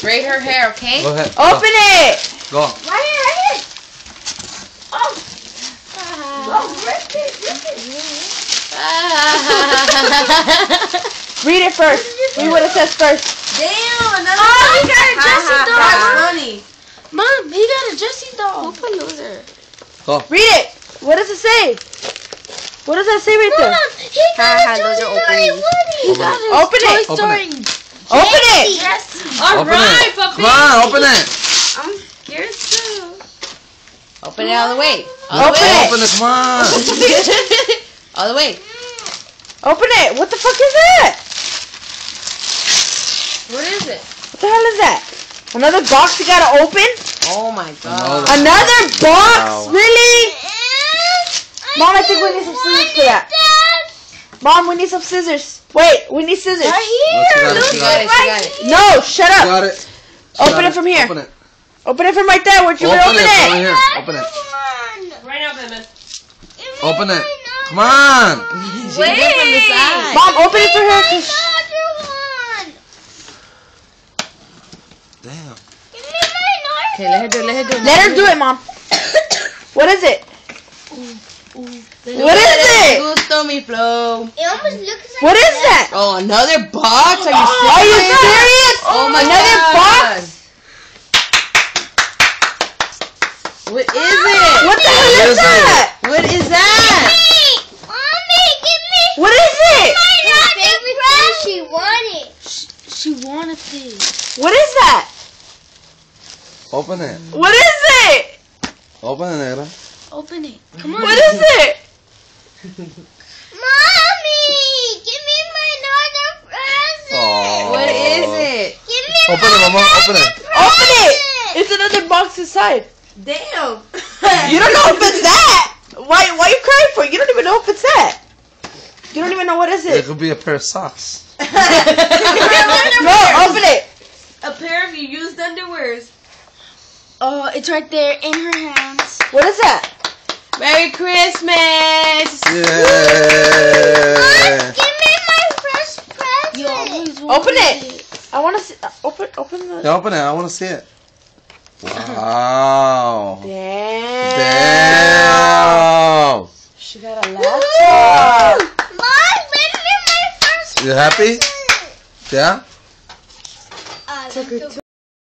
Braid her hair, okay? Go ahead. Open it. Go. Right here. Oh. Oh, rip it. Read it first. Read what it says first. Damn, another Oh, he got a Jessie doll. That's funny. Mom, he got a Jessie doll. Who put loser? Go. Read it. What does it say? What does that say right there? Mom, he got a those are Jessie open. Woody. He got a Open it. Toy Open Story. Open it. Jessie. All Open right, it. puppy. Come on, open it. I'm scared too. Open it all the way. All Open the way. it. Open it. Come on. All the way. Open it. What the fuck is that? What is it? What the hell is that? Another box you gotta open? Oh my god. Another box? Wow. Really? Mom, I think we need some scissors for that. Mom, we need some scissors. Wait, we need scissors. Right here. Look, She got it, she got it. No, shut up. Got it. Open it from here. Open it. Open it from right there. Where'd you Open open it. it? From here. Open it. Right now, baby. Open it. Come on. She did it from the side. Mom, open it for her. Damn. Okay, let her do it, let her do it. Let her do it, Mom. What is it? What is it? Gusto mi flow. It almost looks like What is that? Oh, another box? Are you Are you serious? serious? Oh my Another god. box? What is it? What the hell is that? What is that? Mommy, give me What is it? my favorite thing she wanted. She wanted this. What is that? Open it. What is it? Open it, negra. Open it. Come on. What is it? Mommy, give me my another present. Oh. What is it? Give me Open it, mama. Open it. Open it. It's another box inside. Damn. You don't know if it's that. Why you crying for? You don't even know if it's that. You don't even know what is It it. could be a pair of socks. No, open it. A pair of your used underwears. Oh, it's right there in her hands. What is that? Merry Christmas. Yeah. Give me my first present. You always Open it. I want to see. Open the. Yeah, open it. I want to see it. Wow. Damn. Damn. She got a laptop. Mom, give me my first You happy? present. Yeah? Took her